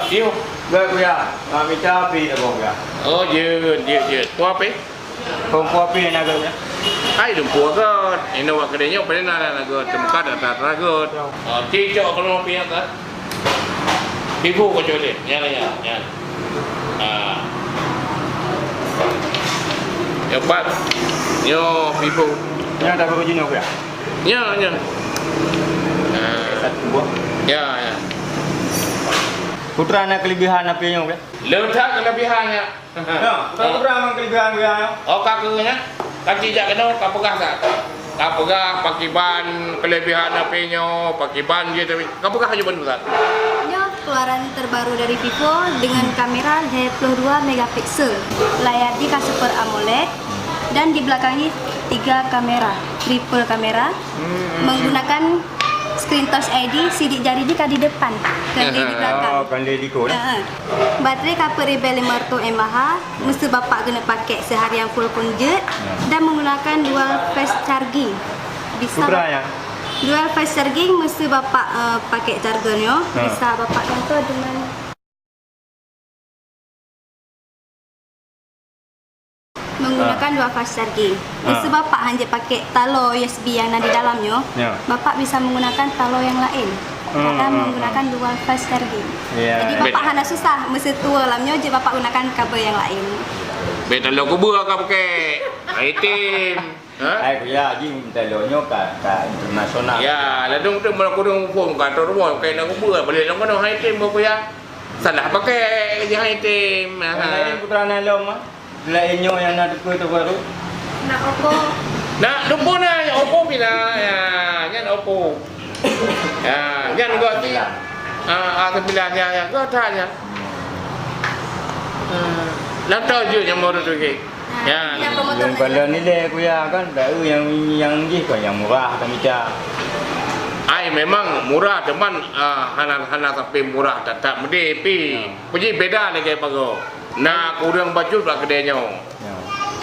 Yêu. Gak kuya, minta api tak kuya. Oh, je. Kuah apa? Kau api nak kuya. Ai dum kuah ke? Ini awak kedainya pada nak tempat atas ragut. Cicok kalau mau piang kan? Ibu kau coba lihat, ya. Yang empat, yo ibu. Yang dah berapa jenis kuya? Ya. Satu buah. Ya. Putra nak kelebihan apa yang kuya? Letak kelebihannya. Ya, putra mang kelebihan kuya. Oh kakunya, kaki jak kena kapegah tak? Kapegah pakai ban kelebihan apinya, pakai ban gitu. Kapegah aja benar tak? Ya, keluaran terbaru dari Vivo dengan kamera 22 megapiksel, layar Dika Super AMOLED, dan di belakangnya 3 kamera, triple kamera, menggunakan screen touch ID, sidik jari Dika di depan, kandi di belakang. Oh, kandi di kau. Baterai Copper Rebel 500 mAh, mesti bapak kena pakai seharian full pun jet, dan menggunakan dual fast charging. Bisa Putra ya. dual fast charging mesti bapak pakai chargernya, bisa bapak contoh dengan menggunakan dual fast charging. Mesti bapak hanya pakai talo USB yang ada di dalamnya, bapak bisa menggunakan talo yang lain karena menggunakan dual fast charging. Jadi bapak hanya susah, mesti tua dalamnya je bapak gunakan kabel yang lain. Betul lo kubur kau pakai item. Ai kuya, ji minta lonyo ka internasional. Ya, lalu tu malah kurang phone kat rumah kain aku buat boleh lang kau item aku ya. Salah pakai yang item. Lain putra nak lom ah. Lainnya yang nak tu baru. Nak Oppo. Nak lupa na yang Oppo bila ya, yang Oppo. Ya, yang gua ti. A9 ya, gua tanya. Lang tahu je yang baru tu ke. Ya. Yang kalau nilai kuya kan baru yang ni kan yang murah kami cak. Ai memang murah teman hana tapi murah tak mesti pi. Puji beda ni kayak bago. Nak kurang baju tak kedainya.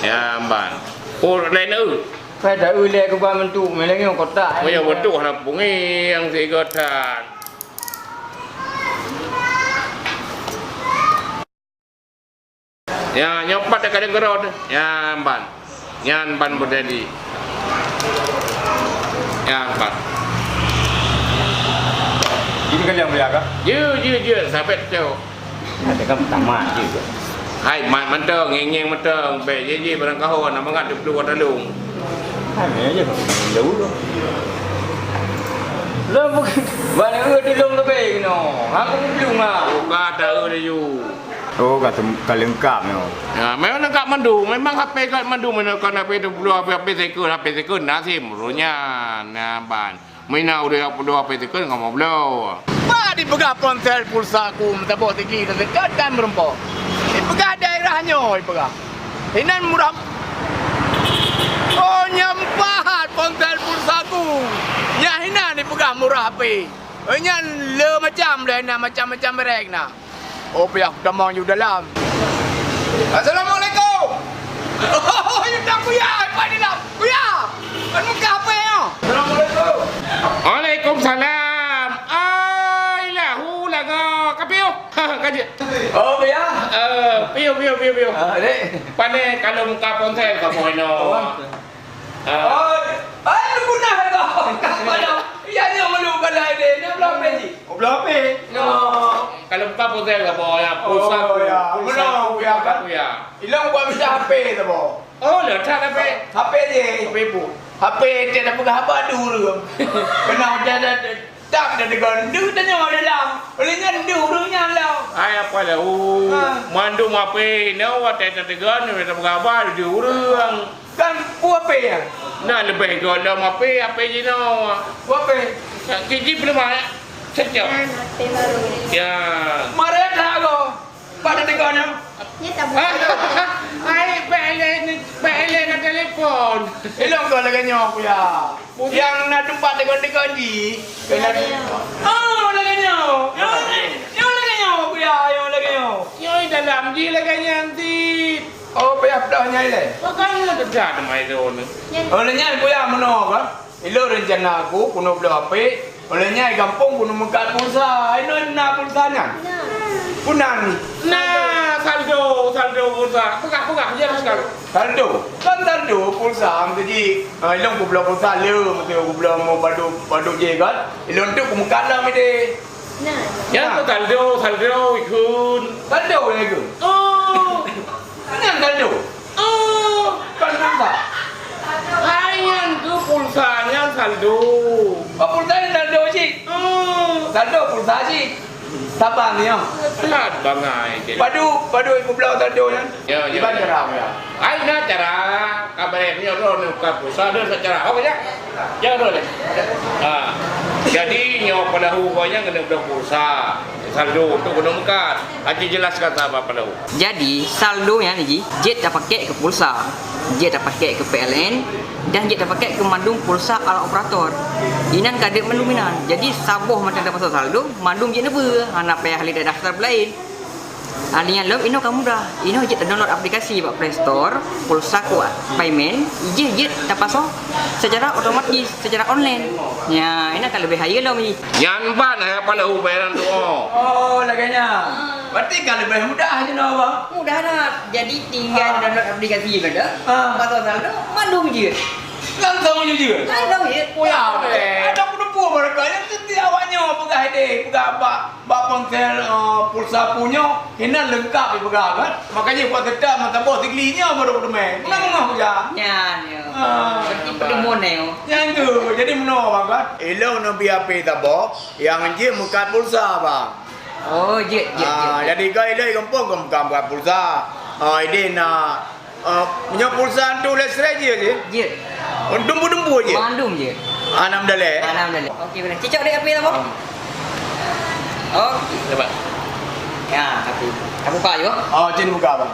Ya amban. Oh lain Kai dah ulek ke buat mentu, meleng yang kotak. Oh ya betul nak bungi yang sigotan. Ya nyopat dekat gerod. Ya amban. Yan ban berdeli. Ya amban. Ini kan yang beliaga. Je sampai tu. Ada kan pertama je. Hai manteng ngeng manteng be je barang kahon nak mengat dulu dalung. Hai me je. Jauh tu. Lah bukan. Balik ke dilung tu be no. Aku belum ah. Buka ada dia you. Oh kata lengkap no. Ya memang lengkap mandu. Memang HP kat mandu mana kan HP tu perlu HP secure nasi murunya namban. Mina udah perlu HP secure enggak mau blow. Di pegah ponsel pulsa aku minta bawa tinggi dan dekat dan merempok. Di pegah daerahnya, di pegah. Hinan murah. Oh nyampat ponsel pulsa aku. Nya hinan di pegah murah HP. Nya le macam le na macam-macam merek na. Oh pihak damang you dalam. Assalamualaikum. Oh you dah kuya, apa ni lah? Kuya. Kan muka apa ya? Assalamualaikum. Waalaikumsalam. Kapio, kaji. Oh ya. Pio. Dek. Pane kalau muka ponsel kamu ino. Lu guna kau. Mana? Ya ni malu balai deh. Ni belum peji. Oh belum pe. No. Kalau muka ponsel kamu ya pulsa. Oh ya. Mana ya kan? Ya. Ilang buat bisa HP tu bo. Oh, le tak HP. HP je. HP bu. HP dia nak pegang apa dulu. Kena dia tak ada gandu tanya dalam. Olehnya dulu nyala. Ai apa lah? Mandu mape. No, ada tegan. Ada berapa? Di urang. Kan apa ya? Nah lebih kalau mape apa je no. Apa? Kiji belum ada. Sejak. HP baru ini. Ya. Marah dah aku. Pada tegannya. Ini tak boleh. Ai pele na telefon. Ilang kau lagi nyok ya. Yang nak tempat tegan di. Oh lagi nyok. Yang lagi nyok ya. Yang lagi nyok. Yoi dalam ji lagi nanti. Oh payah dah nyai le. Makanya ada mai tu ni. Oh nyai ku ya mano kan. Ilo rencana aku kuno beli HP. Olehnya di kampung pun mekat pulsa. Ini nak pulsanya. Punan. Nah, saldo pulsa. Buka je sekali. Saldo. Kan saldo pulsa jadi ilong ku belum pulsa le, mesti ku belum mau badu je kan. Ilong tu ku mekat lah mede. Ya, saldo ikun. Saldo ni ke? Oh. Kan saldo. Oh. Kan pulsa. Ayan tu pulsanya saldo. Apa pulsa ni saldo sih? Saldo pulsa sih. Sabang ni ya. Telat bangai. Padu iku belau saldo kan. Ya, Di mana cara ya? Ai na cara kabarnya ro ni ka pulsa dia secara apa ya? Ya ro le. Jadi nyo padahu banyak kena pulsa. Saldo tu kena mekat. Haji jelaskan apa padahu. Jadi saldonya ni jet dah pakai ke pulsa, jet dah pakai ke PLN dan jet dah pakai ke mandung pulsa ala operator. Inan kadek manduminan. Jadi saboh macam dapat saldo, mandung jet neber. Anak payah ahli daftar lain. Alian lom ino kamu dah. Ino jet download aplikasi pak Play Store, pulsa kuat payment, jet dapat so secara otomatis, secara online. Ya, ini akan lebih high lom ni. Yan ba na padahu bayaran tu. Oh, laganya. Berarti kan lebih mudah je no bang. Mudah dah. Jadi tinggal download aplikasi je dah. Pasal saldo, mandung je. Langsung je juga. Mandung je. Ya, ada penumpang mereka yang setiap awaknya pegah ini, pegah bak ponsel pulsa punya, kena lengkap di pegah kan. Makanya buat tetap mata bos tiklinya baru bermain. Menang ya. Ya, ya. Seperti pertemuan ni. Yang tu, jadi menang bang kan. Elok no BAP tabo, yang je mekat pulsa bang. Oh, jet. Jadi kau elok kampung kau mekat pulsa. Ini nak punya pulsa tu lesrai je. Jet. Dumbu je. Mandum je. Anam dale. Okey, benar. Cicak dia apa tabo? Okey. Coba. Ya, tapi kamu buka je. Cin buka bang.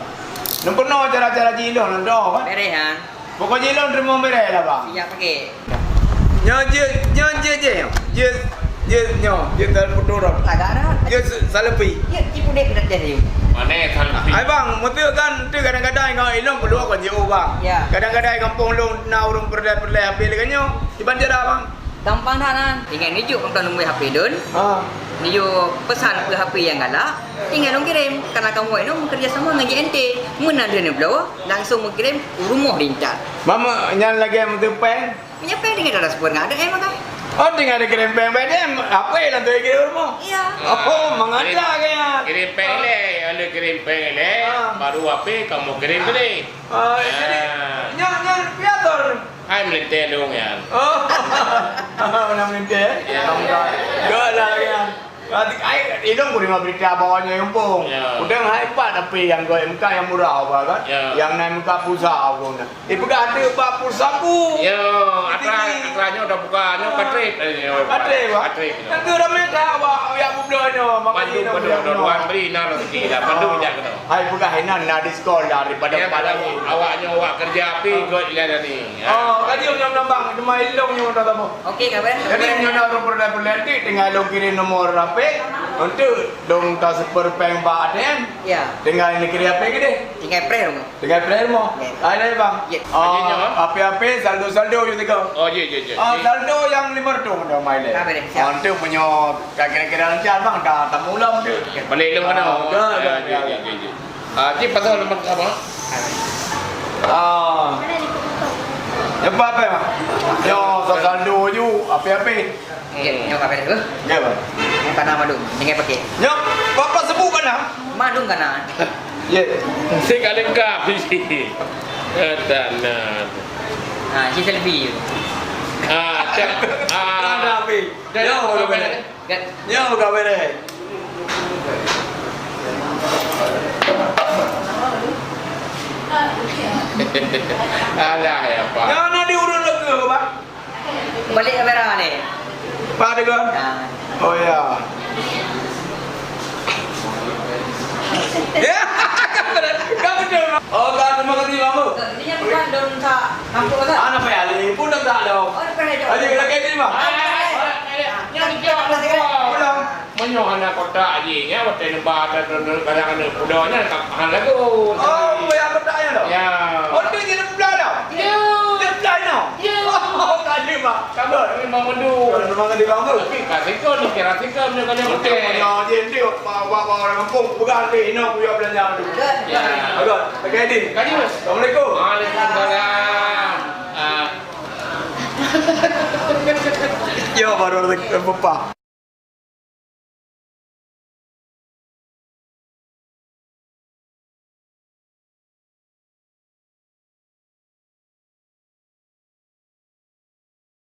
Nampak no cara-cara jilong nando kan. Berehan. Pokok jilong terima beres lah bang. Siap pakai. Nyo je terputuran. Agak ada. Je salepi. Ya, cipu dek dah dah. Mana saldo? Ai bang, mutu kan tu kadang-kadang kau ilong keluar kau jauh bang. Ya. Kadang-kadang kampung lu na urung perlai ambil kan nyo. Di banjar bang. Gampang dah nan. Tinggal ni juk kita nombor HP don. Ni juk pesan ke HP yang galak. Tinggal dong kirim. Karena kamu ini bekerja sama dengan JNT. Mana dia ni blow, langsung mengirim rumah rincat. Mama nyan lagi mutu peng. Menyapa dengan darah sepuluh ada makan. Tinggal ada kirim peng bedem. Apa yang nanti kirim rumah? Iya. Oh, mengajak kaya. Kirim pengele, ada kirim pengele, baru apa kamu kirim tadi? Jadi nyan piator. Hai melete dong ya. Oh, nak minta? Ya. Dah lah kan. Idong kurang berita bawahnya yumpung. Ya. Udah hebat tapi yang gue MK yang murah apa kan? Ya. Yang naik muka pulsa aku nak. Pegah ada pak pulsaku. Yo, atranya udah buka, nyo katrip. Katrip pak. Katrip. Nanti udah minta awak yang bublonyo. Pandu doan beri na rezeki dah pandu jak kena. Hai pegah enak nak diskon daripada Ya pada awaknya awak kerja api ikut lihat ni. Oh, tadi om nambang cuma ilong nyo dah tahu. Okey, kabar. Jadi nyo dah perlu tinggal long kirim nomor apa? Untuk dong tak seperpeng pak ATM. Ya. Tinggal ini kirim apa gede? Tinggal pre rumah. Tinggal player mo. Ya. Ada bang. Ya. Apa saldo je tiga. Oh je. Saldo yang 500 dah main le. Apa dia? Siap. Untuk punya kira-kira lancar bang dah tak mula tu. Balik lem kena. Ya. Cip pasal lemah apa? Apa bang? Yo saldo ju apa? Nyok apa dia? Ya bang. Yang kana madung. Tinggal pakai. Nyok, bapak sebut kan ah? Madung kana. Ya. Saya lengkap di sini. Tanah. Si selfie. Ada apa? Yo, udah beres. Yo, udah beres. Alah ya Pak. Yang nak diurut lagi pak? Balik kamera ni. Pak ada kan? Oh ya. Ya, kamu dah. Oh, kan terima kasih kamu. Dia bukan don tak nampak tak? Anak apa ya? Pun dah tak ada. Oh, depan aja. Aja kita kayak ni mah. Pulang. Menyoh anak kota aje nya waktu nemba kadang-kadang pudahnya tak lagu. Oh, yang bertanya dah. Ya. Oh, dia jadi belah dah. Ya. Dia belah dah. Ya. Oh, tadi mah. Kamu memang mandu. Kalau memang di bang tu. Tapi kat sekon ni kira sekon ni kalau Betul, okey. punya je dia bawa orang kampung pegang ke ino punya belanja dulu. Ya. Agak, pakai Din. Kaji Mas. Assalamualaikum. Waalaikumsalam. Ya baru ada papa.